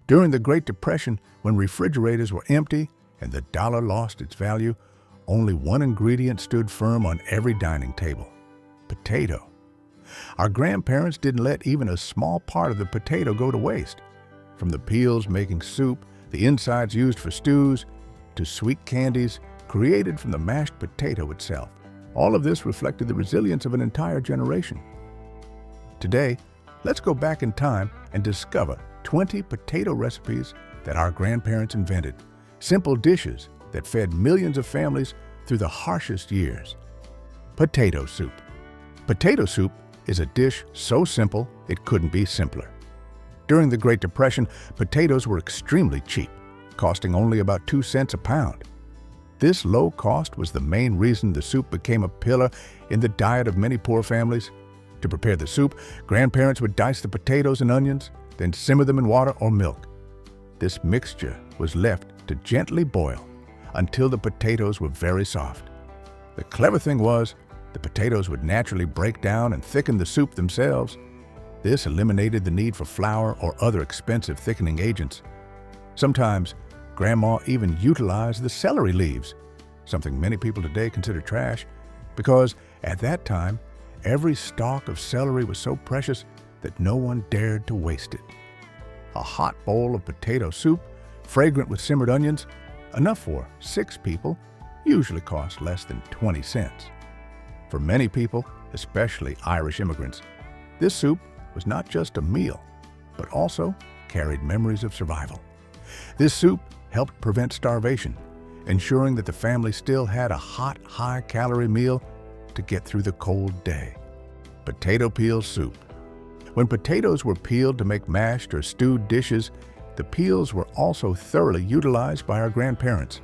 During the Great Depression, when refrigerators were empty and the dollar lost its value, only one ingredient stood firm on every dining table: potato. Our grandparents didn't let even a small part of the potato go to waste. From the peels making soup, the insides used for stews, to sweet candies created from the mashed potato itself. All of this reflected the resilience of an entire generation. Today, let's go back in time and discover 20 potato recipes that our grandparents invented, simple dishes that fed millions of families through the harshest years. Potato soup. Potato soup is a dish so simple it couldn't be simpler. During the Great Depression, potatoes were extremely cheap, costing only about 2 cents a pound. This low cost was the main reason the soup became a pillar in the diet of many poor families. To prepare the soup, grandparents would dice the potatoes and onions, then simmer them in water or milk. This mixture was left to gently boil until the potatoes were very soft. The clever thing was, the potatoes would naturally break down and thicken the soup themselves. This eliminated the need for flour or other expensive thickening agents. Sometimes, Grandma even utilized the celery leaves, something many people today consider trash, because at that time, every stalk of celery was so precious that no one dared to waste it. A hot bowl of potato soup, fragrant with simmered onions, enough for 6 people, usually cost less than 20 cents. For many people, especially Irish immigrants, this soup was not just a meal, but also carried memories of survival. This soup helped prevent starvation, ensuring that the family still had a hot, high-calorie meal to get through the cold day. Potato peel soup. When potatoes were peeled to make mashed or stewed dishes, the peels were also thoroughly utilized by our grandparents.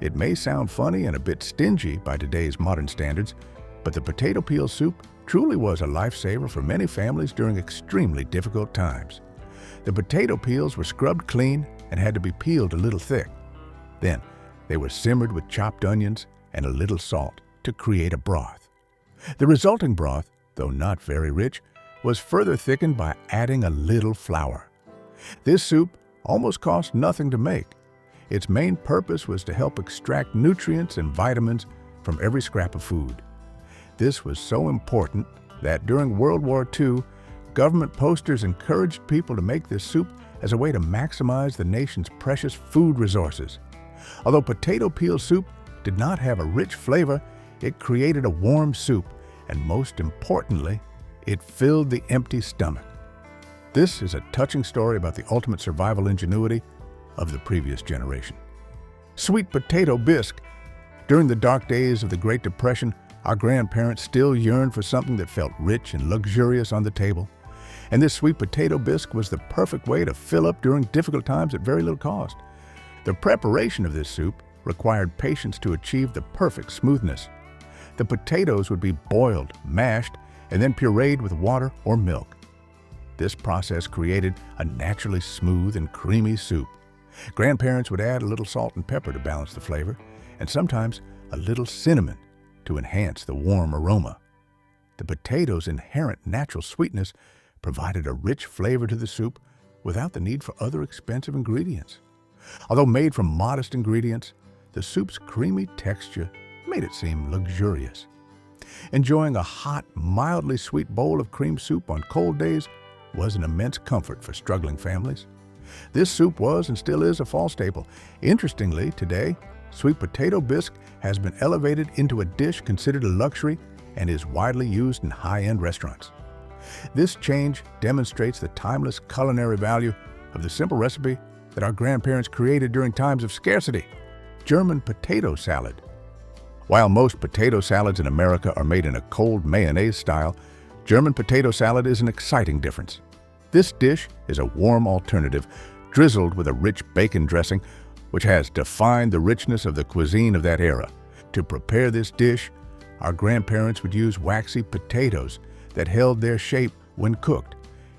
It may sound funny and a bit stingy by today's modern standards, but the potato peel soup truly was a lifesaver for many families during extremely difficult times. The potato peels were scrubbed clean and had to be peeled a little thick. Then, they were simmered with chopped onions and a little salt to create a broth. The resulting broth, though not very rich, was further thickened by adding a little flour. This soup almost cost nothing to make. Its main purpose was to help extract nutrients and vitamins from every scrap of food. This was so important that during World War II, government posters encouraged people to make this soup as a way to maximize the nation's precious food resources. Although potato peel soup did not have a rich flavor, it created a warm soup, and most importantly, it filled the empty stomach. This is a touching story about the ultimate survival ingenuity of the previous generation. Sweet potato bisque. During the dark days of the Great Depression, our grandparents still yearned for something that felt rich and luxurious on the table. And this sweet potato bisque was the perfect way to fill up during difficult times at very little cost. The preparation of this soup required patience to achieve the perfect smoothness. The potatoes would be boiled, mashed, and then pureed with water or milk. This process created a naturally smooth and creamy soup. Grandparents would add a little salt and pepper to balance the flavor, and sometimes a little cinnamon to enhance the warm aroma. The potatoes' inherent natural sweetness provided a rich flavor to the soup without the need for other expensive ingredients. Although made from modest ingredients, the soup's creamy texture made it seem luxurious. Enjoying a hot, mildly sweet bowl of cream soup on cold days was an immense comfort for struggling families. This soup was and still is a fall staple. Interestingly, today, sweet potato bisque has been elevated into a dish considered a luxury and is widely used in high-end restaurants. This change demonstrates the timeless culinary value of the simple recipe that our grandparents created during times of scarcity: German potato salad. While most potato salads in America are made in a cold mayonnaise style, German potato salad is an exciting difference. This dish is a warm alternative, drizzled with a rich bacon dressing, which has defined the richness of the cuisine of that era. To prepare this dish, our grandparents would use waxy potatoes that held their shape when cooked,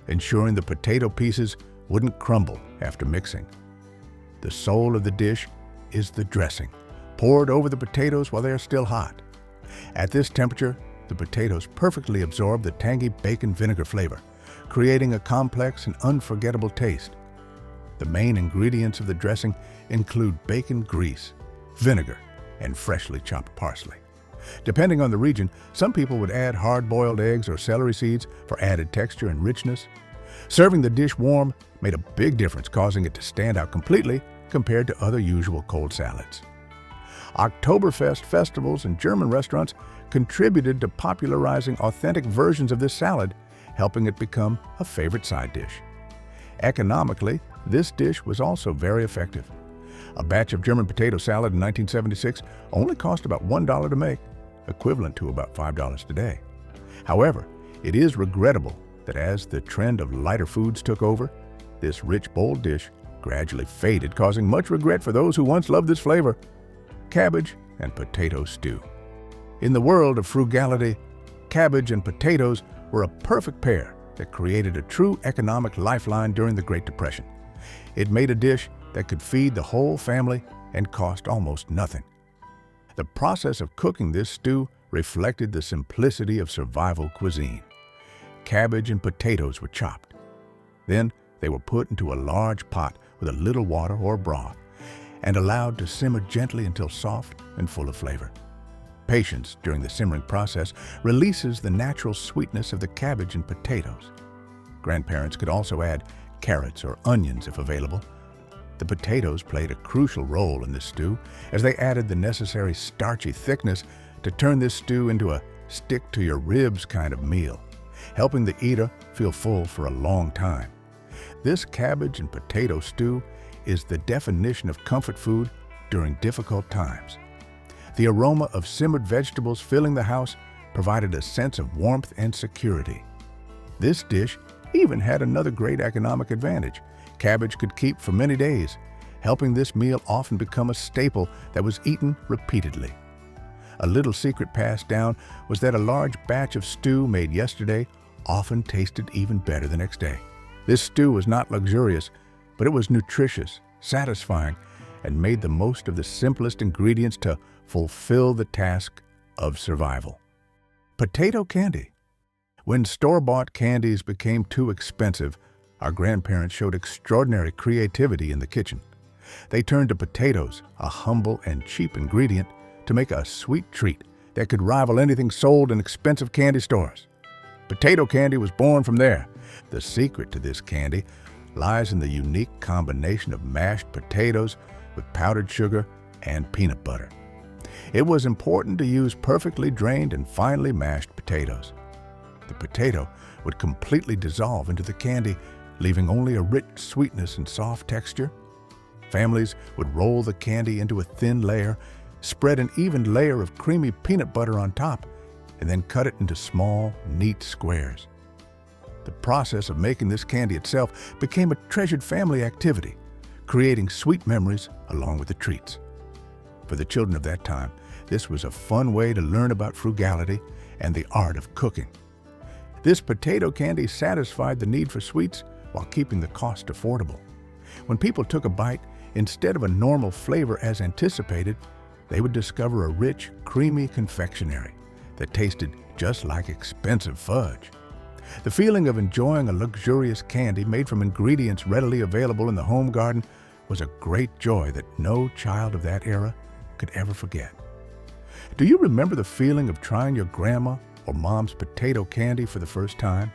ensuring the potato pieces wouldn't crumble after mixing. The soul of the dish is the dressing, poured over the potatoes while they are still hot. At this temperature, the potatoes perfectly absorb the tangy bacon vinegar flavor, creating a complex and unforgettable taste. The main ingredients of the dressing include bacon grease, vinegar, and freshly chopped parsley. Depending on the region, some people would add hard-boiled eggs or celery seeds for added texture and richness. Serving the dish warm made a big difference, causing it to stand out completely compared to other usual cold salads. Oktoberfest festivals and German restaurants contributed to popularizing authentic versions of this salad, helping it become a favorite side dish. Economically, this dish was also very effective. A batch of German potato salad in 1976 only cost about $1 to make, equivalent to about $5 today. However, it is regrettable that as the trend of lighter foods took over, this rich, bold dish gradually faded, causing much regret for those who once loved this flavor: cabbage and potato stew. In the world of frugality, cabbage and potatoes were a perfect pair that created a true economic lifeline during the Great Depression. It made a dish that could feed the whole family and cost almost nothing. The process of cooking this stew reflected the simplicity of survival cuisine. Cabbage and potatoes were chopped. Then they were put into a large pot with a little water or broth and allowed to simmer gently until soft and full of flavor. Patience during the simmering process releases the natural sweetness of the cabbage and potatoes. Grandparents could also add carrots or onions if available. The potatoes played a crucial role in this stew, as they added the necessary starchy thickness to turn this stew into a stick-to-your-ribs kind of meal, helping the eater feel full for a long time. This cabbage and potato stew is the definition of comfort food during difficult times. The aroma of simmered vegetables filling the house provided a sense of warmth and security. This dish even had another great economic advantage. Cabbage could keep for many days, helping this meal often become a staple that was eaten repeatedly. A little secret passed down was that a large batch of stew made yesterday often tasted even better the next day. This stew was not luxurious, but it was nutritious, satisfying, and made the most of the simplest ingredients to fulfill the task of survival. Potato candy. When store-bought candies became too expensive, our grandparents showed extraordinary creativity in the kitchen. They turned to potatoes, a humble and cheap ingredient, to make a sweet treat that could rival anything sold in expensive candy stores. Potato candy was born from there. The secret to this candy lies in the unique combination of mashed potatoes with powdered sugar and peanut butter. It was important to use perfectly drained and finely mashed potatoes. The potato would completely dissolve into the candy, leaving only a rich sweetness and soft texture. Families would roll the candy into a thin layer, spread an even layer of creamy peanut butter on top, and then cut it into small, neat squares. The process of making this candy itself became a treasured family activity, creating sweet memories along with the treats. For the children of that time, this was a fun way to learn about frugality and the art of cooking. This potato candy satisfied the need for sweets while keeping the cost affordable. When people took a bite, instead of a normal flavor as anticipated, they would discover a rich, creamy confectionery that tasted just like expensive fudge. The feeling of enjoying a luxurious candy made from ingredients readily available in the home garden was a great joy that no child of that era could ever forget. Do you remember the feeling of trying your grandma or mom's potato candy for the first time?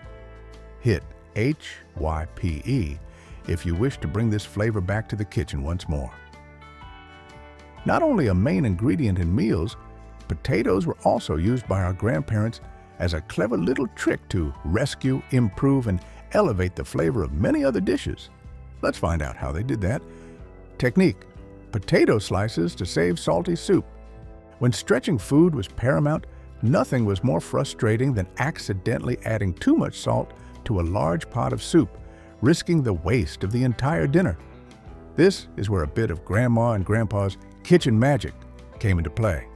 Hit HYPE if you wish to bring this flavor back to the kitchen once more. Not only a main ingredient in meals, potatoes were also used by our grandparents as a clever little trick to rescue, improve, and elevate the flavor of many other dishes. Let's find out how they did that. Technique: potato slices to save salty soup. When stretching food was paramount, nothing was more frustrating than accidentally adding too much salt to a large pot of soup, risking the waste of the entire dinner. This is where a bit of Grandma and Grandpa's kitchen magic came into play.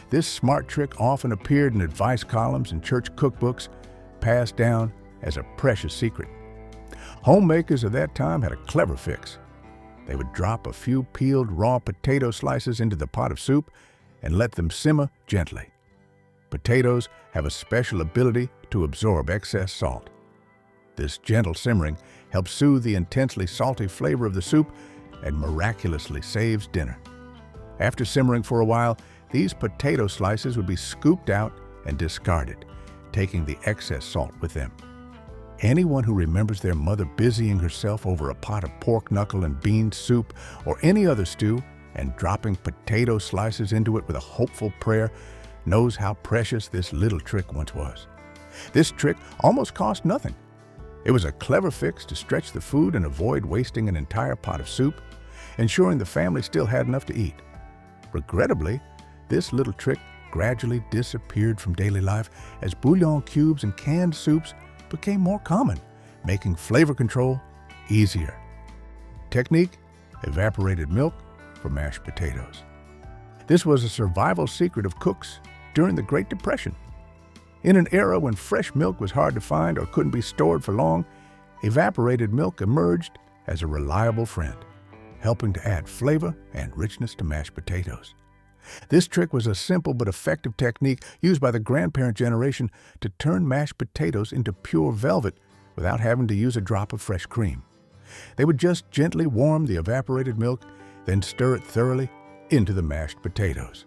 This smart trick often appeared in advice columns and church cookbooks, passed down as a precious secret. Homemakers of that time had a clever fix. They would drop a few peeled raw potato slices into the pot of soup and let them simmer gently. Potatoes have a special ability to absorb excess salt. This gentle simmering helps soothe the intensely salty flavor of the soup, and miraculously saves dinner. After simmering for a while, these potato slices would be scooped out and discarded, taking the excess salt with them. Anyone who remembers their mother busying herself over a pot of pork knuckle and bean soup or any other stew and dropping potato slices into it with a hopeful prayer knows how precious this little trick once was. This trick almost cost nothing. It was a clever fix to stretch the food and avoid wasting an entire pot of soup, ensuring the family still had enough to eat. Regrettably, this little trick gradually disappeared from daily life as bouillon cubes and canned soups became more common, making flavor control easier. Technique: evaporated milk for mashed potatoes. This was a survival secret of cooks during the Great Depression. In an era when fresh milk was hard to find or couldn't be stored for long, evaporated milk emerged as a reliable friend, helping to add flavor and richness to mashed potatoes. This trick was a simple but effective technique used by the grandparent generation to turn mashed potatoes into pure velvet without having to use a drop of fresh cream. They would just gently warm the evaporated milk, then stir it thoroughly into the mashed potatoes.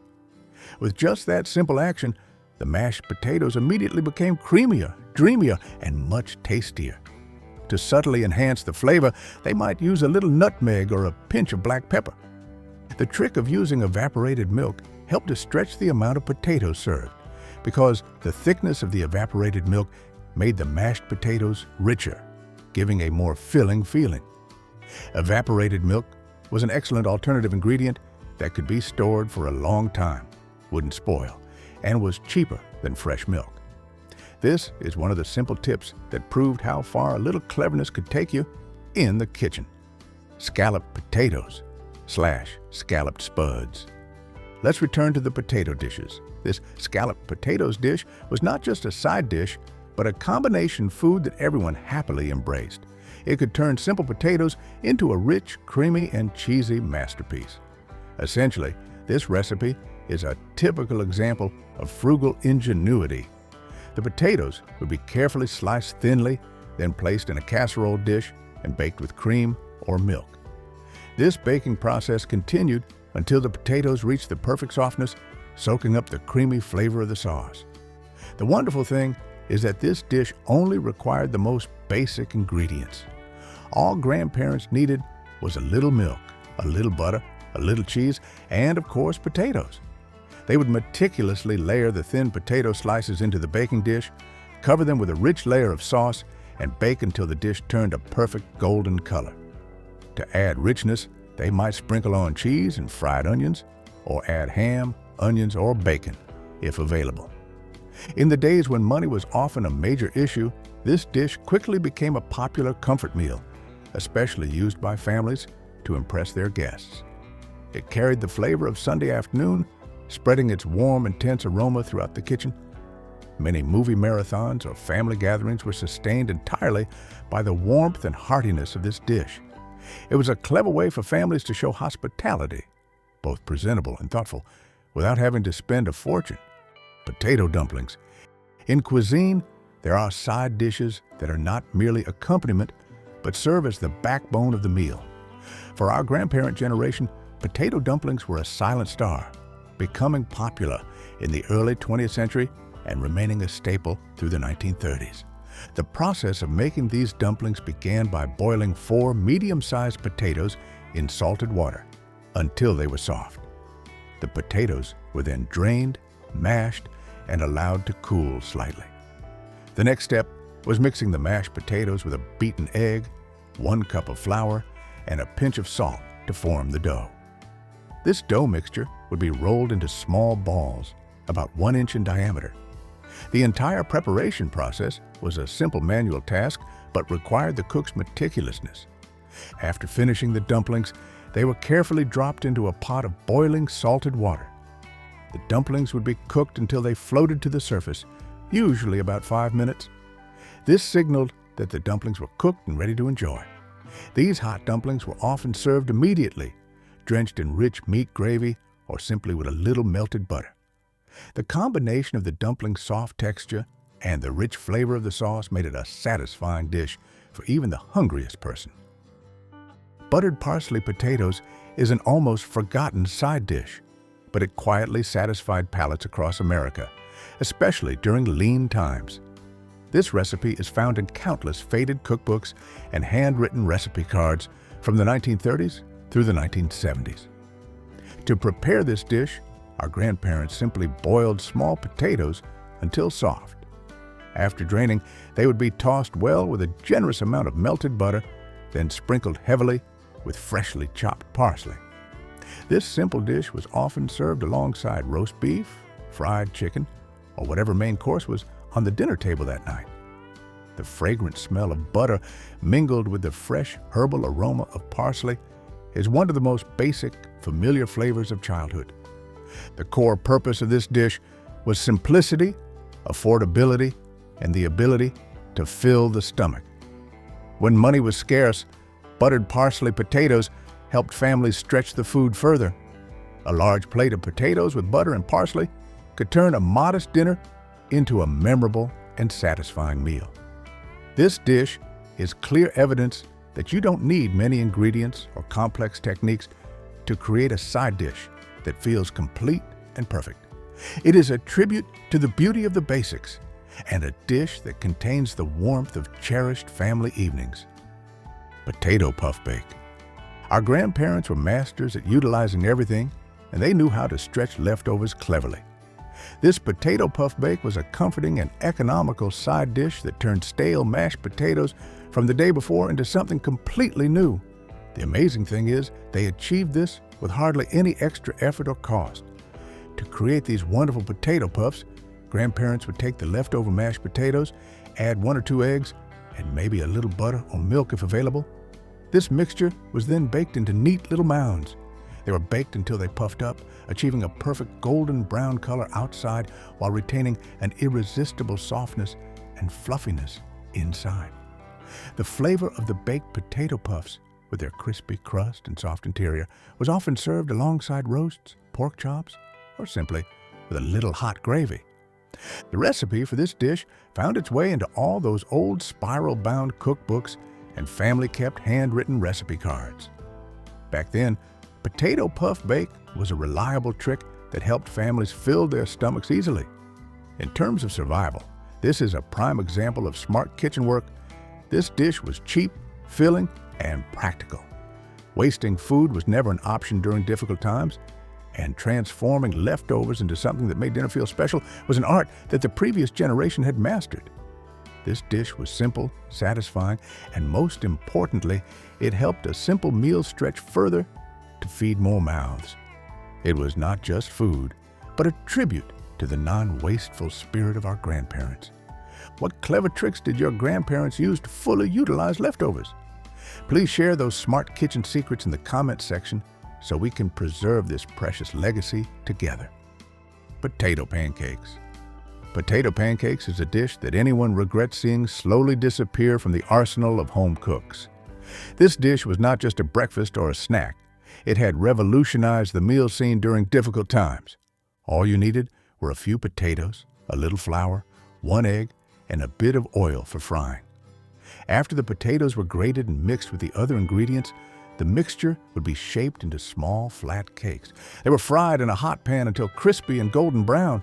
With just that simple action, the mashed potatoes immediately became creamier, dreamier, and much tastier. To subtly enhance the flavor, they might use a little nutmeg or a pinch of black pepper. The trick of using evaporated milk helped to stretch the amount of potatoes served, because the thickness of the evaporated milk made the mashed potatoes richer, giving a more filling feeling. Evaporated milk was an excellent alternative ingredient that could be stored for a long time, wouldn't spoil, and was cheaper than fresh milk. This is one of the simple tips that proved how far a little cleverness could take you in the kitchen. Scalloped potatoes / scalloped spuds. Let's return to the potato dishes. This scalloped potatoes dish was not just a side dish, but a combination food that everyone happily embraced. It could turn simple potatoes into a rich, creamy, and cheesy masterpiece. Essentially, this recipe is a typical example of frugal ingenuity. The potatoes would be carefully sliced thinly, then placed in a casserole dish and baked with cream or milk. This baking process continued until the potatoes reached the perfect softness, soaking up the creamy flavor of the sauce. The wonderful thing is that this dish only required the most basic ingredients. All grandparents needed was a little milk, a little butter, a little cheese, and of course potatoes. They would meticulously layer the thin potato slices into the baking dish, cover them with a rich layer of sauce, and bake until the dish turned a perfect golden color. To add richness, they might sprinkle on cheese and fried onions, or add ham, onions, or bacon, if available. In the days when money was often a major issue, this dish quickly became a popular comfort meal, especially used by families to impress their guests. It carried the flavor of Sunday afternoon, spreading its warm, intense aroma throughout the kitchen. Many movie marathons or family gatherings were sustained entirely by the warmth and heartiness of this dish. It was a clever way for families to show hospitality, both presentable and thoughtful, without having to spend a fortune. Potato dumplings. In cuisine, there are side dishes that are not merely accompaniment, but serve as the backbone of the meal. For our grandparent generation, potato dumplings were a silent star, becoming popular in the early 20th century and remaining a staple through the 1930s. The process of making these dumplings began by boiling 4 medium-sized potatoes in salted water until they were soft. The potatoes were then drained, mashed, and allowed to cool slightly. The next step was mixing the mashed potatoes with a beaten egg, 1 cup of flour, and a pinch of salt to form the dough. This dough mixture would be rolled into small balls, about 1 inch in diameter. The entire preparation process was a simple manual task, but required the cook's meticulousness. After finishing the dumplings, they were carefully dropped into a pot of boiling salted water. The dumplings would be cooked until they floated to the surface, usually about 5 minutes. This signaled that the dumplings were cooked and ready to enjoy. These hot dumplings were often served immediately, drenched in rich meat gravy or simply with a little melted butter. The combination of the dumpling's soft texture and the rich flavor of the sauce made it a satisfying dish for even the hungriest person. Buttered parsley potatoes is an almost forgotten side dish, but it quietly satisfied palates across America, especially during lean times. This recipe is found in countless faded cookbooks and handwritten recipe cards from the 1930s through the 1970s. To prepare this dish, our grandparents simply boiled small potatoes until soft. After draining, they would be tossed well with a generous amount of melted butter, then sprinkled heavily with freshly chopped parsley. This simple dish was often served alongside roast beef, fried chicken, or whatever main course was on the dinner table that night. The fragrant smell of butter mingled with the fresh herbal aroma of parsley is one of the most basic, familiar flavors of childhood. The core purpose of this dish was simplicity, affordability, and the ability to fill the stomach. When money was scarce, buttered parsley potatoes helped families stretch the food further. A large plate of potatoes with butter and parsley could turn a modest dinner into a memorable and satisfying meal. This dish is clear evidence that you don't need many ingredients or complex techniques to create a side dish that feels complete and perfect. It is a tribute to the beauty of the basics and a dish that contains the warmth of cherished family evenings. Potato puff bake. Our grandparents were masters at utilizing everything, and they knew how to stretch leftovers cleverly. This potato puff bake was a comforting and economical side dish that turned stale mashed potatoes from the day before into something completely new. The amazing thing is, they achieved this with hardly any extra effort or cost. To create these wonderful potato puffs, grandparents would take the leftover mashed potatoes, add 1 or 2 eggs, and maybe a little butter or milk if available. This mixture was then baked into neat little mounds. They were baked until they puffed up, achieving a perfect golden brown color outside while retaining an irresistible softness and fluffiness inside. The flavor of the baked potato puffs, with their crispy crust and soft interior, was often served alongside roasts, pork chops, or simply with a little hot gravy. The recipe for this dish found its way into all those old spiral-bound cookbooks and family-kept handwritten recipe cards. Back then, potato puff bake was a reliable trick that helped families fill their stomachs easily. In terms of survival, this is a prime example of smart kitchen work. This dish was cheap, filling, and practical. Wasting food was never an option during difficult times, and transforming leftovers into something that made dinner feel special was an art that the previous generation had mastered. This dish was simple, satisfying, and most importantly, it helped a simple meal stretch further to feed more mouths. It was not just food, but a tribute to the non-wasteful spirit of our grandparents. What clever tricks did your grandparents use to fully utilize leftovers? Please share those smart kitchen secrets in the comments section so we can preserve this precious legacy together. Potato pancakes. Potato pancakes is a dish that anyone regrets seeing slowly disappear from the arsenal of home cooks. This dish was not just a breakfast or a snack. It had revolutionized the meal scene during difficult times. All you needed were a few potatoes, a little flour, 1 egg, and a bit of oil for frying. After the potatoes were grated and mixed with the other ingredients, the mixture would be shaped into small, flat cakes. They were fried in a hot pan until crispy and golden brown.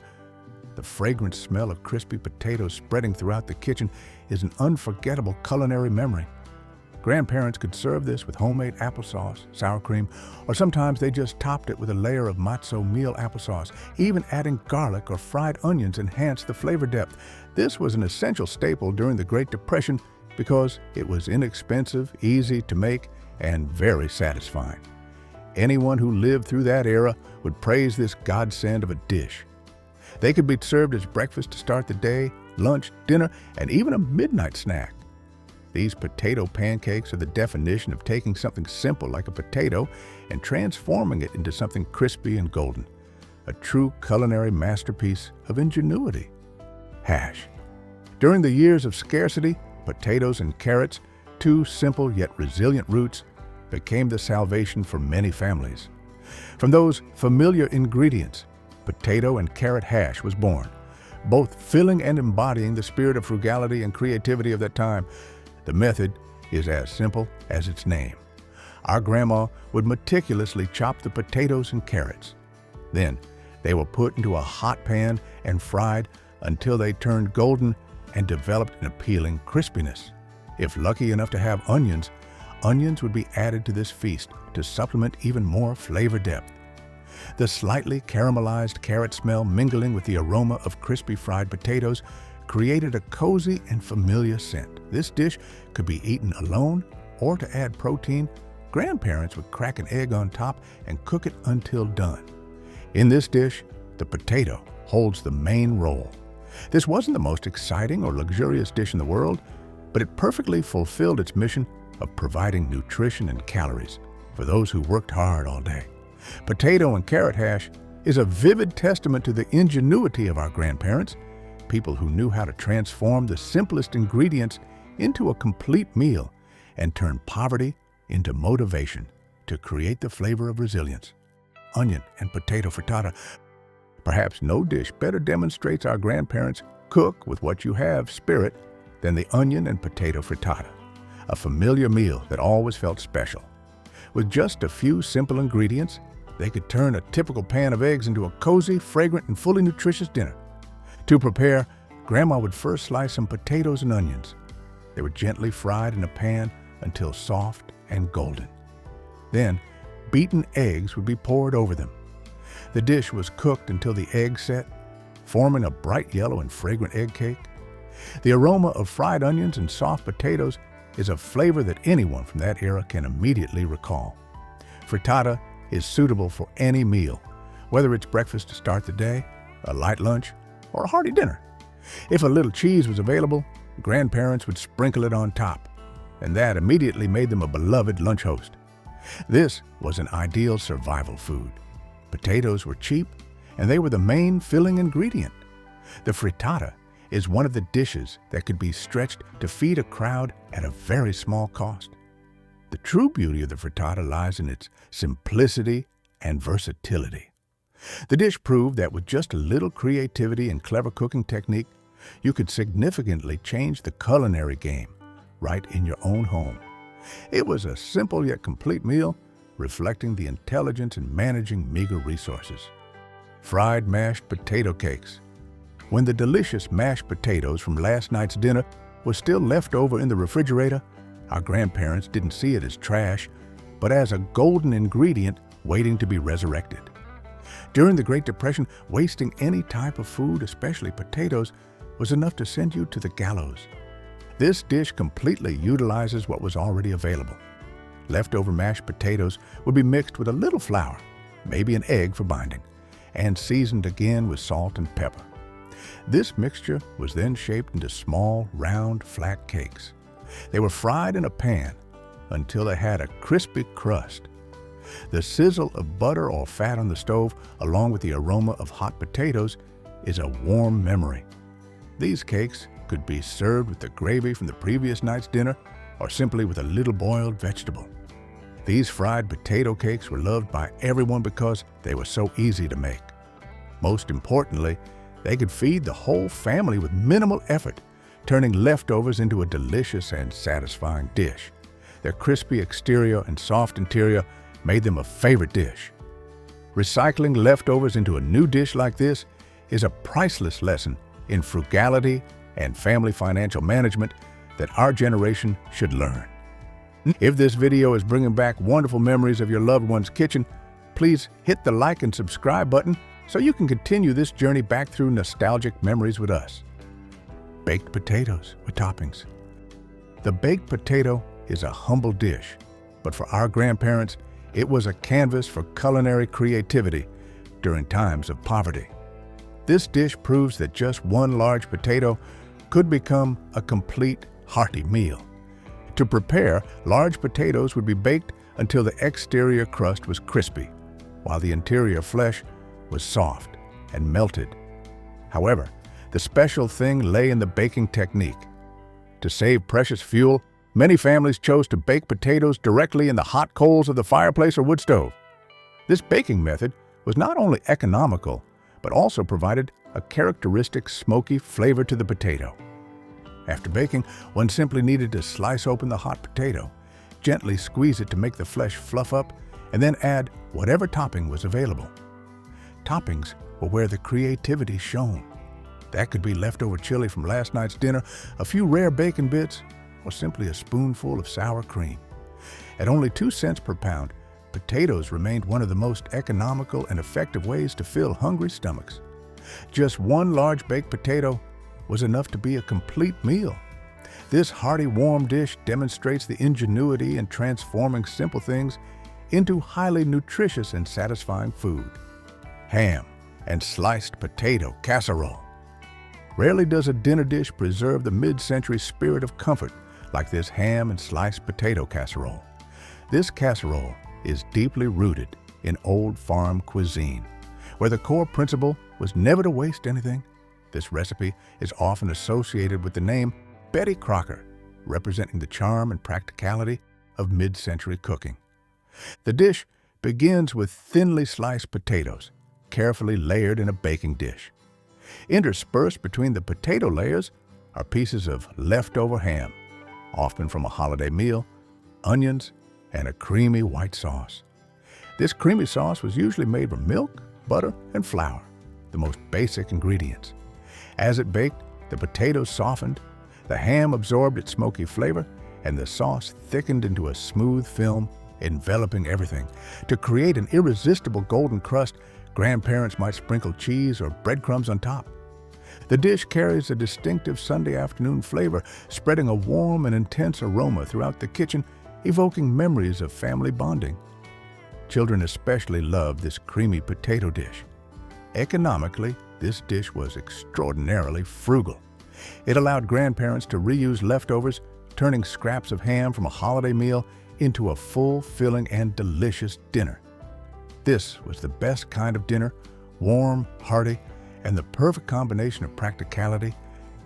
The fragrant smell of crispy potatoes spreading throughout the kitchen is an unforgettable culinary memory. Grandparents could serve this with homemade applesauce, sour cream, or sometimes they just topped it with a layer of matzo meal applesauce. Even adding garlic or fried onions enhanced the flavor depth. This was an essential staple during the Great Depression because it was inexpensive, easy to make, and very satisfying. Anyone who lived through that era would praise this godsend of a dish. They could be served as breakfast to start the day, lunch, dinner, and even a midnight snack. These potato pancakes are the definition of taking something simple like a potato and transforming it into something crispy and golden. A true culinary masterpiece of ingenuity. Hash. During the years of scarcity, potatoes and carrots, 2 simple yet resilient roots, became the salvation for many families. From those familiar ingredients, potato and carrot hash was born, both filling and embodying the spirit of frugality and creativity of that time. The method is as simple as its name. Our grandma would meticulously chop the potatoes and carrots. Then they were put into a hot pan and fried until they turned golden and developed an appealing crispiness. If lucky enough to have onions, onions would be added to this feast to supplement even more flavor depth. The slightly caramelized carrot smell mingling with the aroma of crispy fried potatoes created a cozy and familiar scent. This dish could be eaten alone, or to add protein, grandparents would crack an egg on top and cook it until done. In this dish, the potato holds the main role. This wasn't the most exciting or luxurious dish in the world, but it perfectly fulfilled its mission of providing nutrition and calories for those who worked hard all day. Potato and carrot hash is a vivid testament to the ingenuity of our grandparents, people who knew how to transform the simplest ingredients into a complete meal and turn poverty into motivation to create the flavor of resilience. Onion and potato frittata. Perhaps no dish better demonstrates our grandparents' cook with what you have spirit than the onion and potato frittata, a familiar meal that always felt special. With just a few simple ingredients, they could turn a typical pan of eggs into a cozy, fragrant, and fully nutritious dinner. To prepare, Grandma would first slice some potatoes and onions. They were gently fried in a pan until soft and golden. Then, beaten eggs would be poured over them. The dish was cooked until the eggs set, forming a bright yellow and fragrant egg cake. The aroma of fried onions and soft potatoes is a flavor that anyone from that era can immediately recall. Frittata is suitable for any meal, whether it's breakfast to start the day, a light lunch, or a hearty dinner. If a little cheese was available, grandparents would sprinkle it on top, and that immediately made them a beloved lunch host. This was an ideal survival food. Potatoes were cheap, and they were the main filling ingredient. The frittata is one of the dishes that could be stretched to feed a crowd at a very small cost. The true beauty of the frittata lies in its simplicity and versatility. The dish proved that with just a little creativity and clever cooking technique, you could significantly change the culinary game right in your own home. It was a simple yet complete meal, reflecting the intelligence in managing meager resources. Fried mashed potato cakes. When the delicious mashed potatoes from last night's dinner were still left over in the refrigerator, our grandparents didn't see it as trash, but as a golden ingredient waiting to be resurrected. During the Great Depression, wasting any type of food, especially potatoes, was enough to send you to the gallows. This dish completely utilizes what was already available. Leftover mashed potatoes would be mixed with a little flour, maybe an egg for binding, and seasoned again with salt and pepper. This mixture was then shaped into small, round, flat cakes. They were fried in a pan until they had a crispy crust. The sizzle of butter or fat on the stove, along with the aroma of hot potatoes, is a warm memory. These cakes could be served with the gravy from the previous night's dinner or simply with a little boiled vegetable. These fried potato cakes were loved by everyone because they were so easy to make. Most importantly, they could feed the whole family with minimal effort, turning leftovers into a delicious and satisfying dish. Their crispy exterior and soft interior made them a favorite dish. Recycling leftovers into a new dish like this is a priceless lesson in frugality and family financial management that our generation should learn. If this video is bringing back wonderful memories of your loved one's kitchen, please hit the like and subscribe button so you can continue this journey back through nostalgic memories with us. Baked potatoes with toppings. The baked potato is a humble dish, but for our grandparents, it was a canvas for culinary creativity during times of poverty. This dish proves that just one large potato could become a complete, hearty meal. To prepare, large potatoes would be baked until the exterior crust was crispy, while the interior flesh was soft and melted. However, the special thing lay in the baking technique. To save precious fuel, many families chose to bake potatoes directly in the hot coals of the fireplace or wood stove. This baking method was not only economical, but also provided a characteristic smoky flavor to the potato. After baking, one simply needed to slice open the hot potato, gently squeeze it to make the flesh fluff up, and then add whatever topping was available. Toppings were where the creativity shone. That could be leftover chili from last night's dinner, a few rare bacon bits, or simply a spoonful of sour cream. At only 2 cents per pound, potatoes remained one of the most economical and effective ways to fill hungry stomachs. Just one large baked potato was enough to be a complete meal. This hearty warm dish demonstrates the ingenuity in transforming simple things into highly nutritious and satisfying food. Ham and sliced potato casserole. Rarely does a dinner dish preserve the mid-century spirit of comfort like this ham and sliced potato casserole. This casserole is deeply rooted in old farm cuisine, where the core principle was never to waste anything. This recipe is often associated with the name Betty Crocker, representing the charm and practicality of mid-century cooking. The dish begins with thinly sliced potatoes, carefully layered in a baking dish. Interspersed between the potato layers are pieces of leftover ham, often from a holiday meal, onions, and a creamy white sauce. This creamy sauce was usually made from milk, butter, and flour, the most basic ingredients. As it baked, the potatoes softened, the ham absorbed its smoky flavor, and the sauce thickened into a smooth film, enveloping everything. To create an irresistible golden crust, grandparents might sprinkle cheese or breadcrumbs on top. The dish carries a distinctive Sunday afternoon flavor, spreading a warm and intense aroma throughout the kitchen, evoking memories of family bonding. Children especially loved this creamy potato dish. Economically, this dish was extraordinarily frugal. It allowed grandparents to reuse leftovers, turning scraps of ham from a holiday meal into a full, filling, and delicious dinner. This was the best kind of dinner, warm, hearty, and the perfect combination of practicality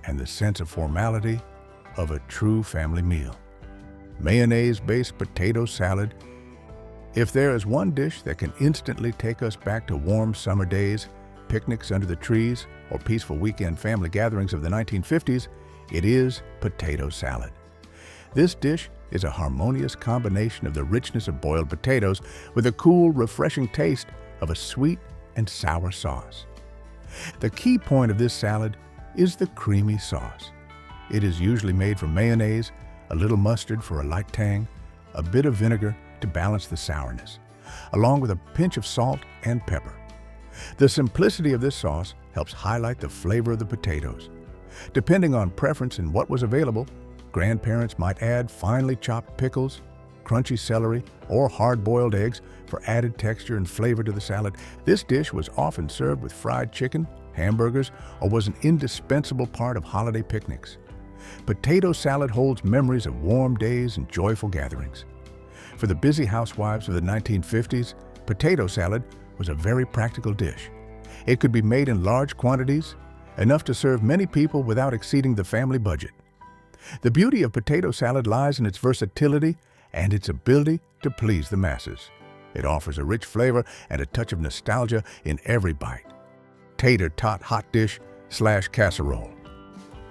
and the sense of formality of a true family meal. Mayonnaise-based potato salad. If there is one dish that can instantly take us back to warm summer days, picnics under the trees, or peaceful weekend family gatherings of the 1950s, it is potato salad. This dish is a harmonious combination of the richness of boiled potatoes with the cool, refreshing taste of a sweet and sour sauce. The key point of this salad is the creamy sauce. It is usually made from mayonnaise, a little mustard for a light tang, a bit of vinegar to balance the sourness, along with a pinch of salt and pepper. The simplicity of this sauce helps highlight the flavor of the potatoes. Depending on preference and what was available, grandparents might add finely chopped pickles, crunchy celery, or hard-boiled eggs for added texture and flavor to the salad. This dish was often served with fried chicken, hamburgers, or was an indispensable part of holiday picnics. Potato salad holds memories of warm days and joyful gatherings. For the busy housewives of the 1950s, potato salad was a very practical dish. It could be made in large quantities, enough to serve many people without exceeding the family budget. The beauty of potato salad lies in its versatility and its ability to please the masses. It offers a rich flavor and a touch of nostalgia in every bite. Tater tot hot dish / casserole.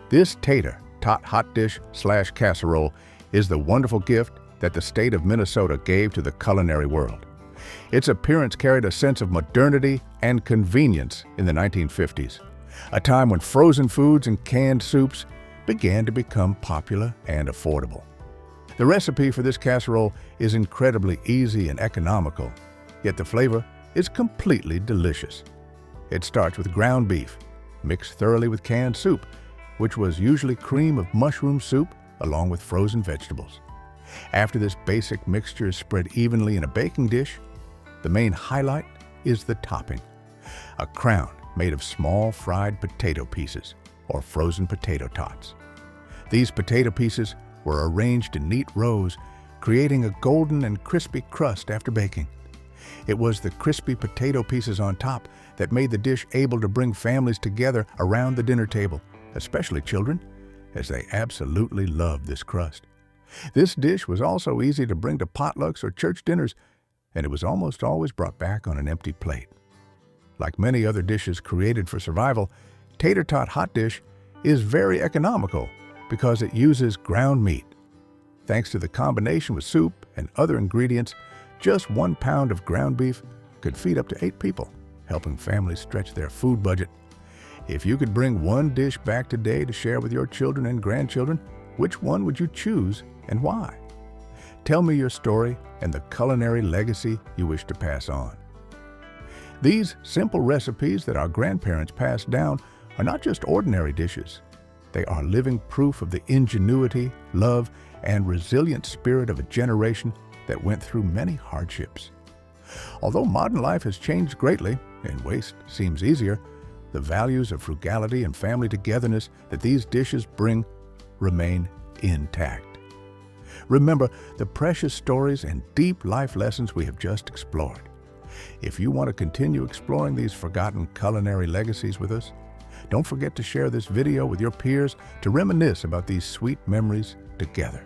This tater tot hot dish / casserole is the wonderful gift that the state of Minnesota gave to the culinary world. Its appearance carried a sense of modernity and convenience in the 1950s, a time when frozen foods and canned soups began to become popular and affordable. The recipe for this casserole is incredibly easy and economical, yet the flavor is completely delicious. It starts with ground beef, mixed thoroughly with canned soup, which was usually cream of mushroom soup along with frozen vegetables. After this basic mixture is spread evenly in a baking dish, the main highlight is the topping, a crown made of small fried potato pieces or frozen potato tots. These potato pieces were arranged in neat rows, creating a golden and crispy crust after baking. It was the crispy potato pieces on top that made the dish able to bring families together around the dinner table, especially children, as they absolutely loved this crust. This dish was also easy to bring to potlucks or church dinners, and it was almost always brought back on an empty plate. Like many other dishes created for survival, tater tot hot dish is very economical because it uses ground meat. Thanks to the combination with soup and other ingredients, just 1 pound of ground beef could feed up to 8 people, helping families stretch their food budget. If you could bring one dish back today to share with your children and grandchildren, which one would you choose and why? Tell me your story and the culinary legacy you wish to pass on. These simple recipes that our grandparents passed down are not just ordinary dishes. They are living proof of the ingenuity, love, and resilient spirit of a generation that went through many hardships. Although modern life has changed greatly and waste seems easier, the values of frugality and family togetherness that these dishes bring remain intact. Remember the precious stories and deep life lessons we have just explored. If you want to continue exploring these forgotten culinary legacies with us, don't forget to share this video with your peers to reminisce about these sweet memories together.